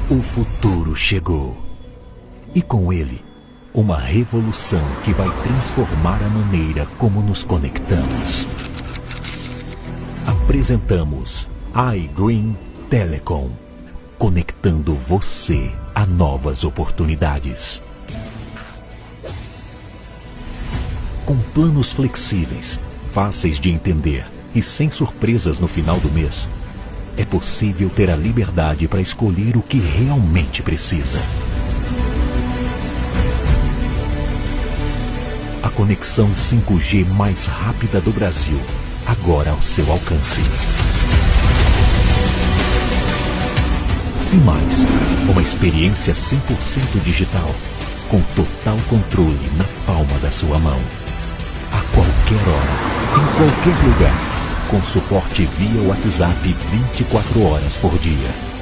O futuro chegou. E com ele, uma revolução que vai transformar a maneira como nos conectamos. Apresentamos iGreen Telecom, conectando você a novas oportunidades. Com planos flexíveis, fáceis de entender e sem surpresas no final do mês, é possível ter a liberdade para escolher o que realmente precisa. A conexão 5G mais rápida do Brasil, agora ao seu alcance. E mais, uma experiência 100% digital, com total controle na palma da sua mão. A qualquer hora, em qualquer lugar, com suporte via WhatsApp 24 horas por dia.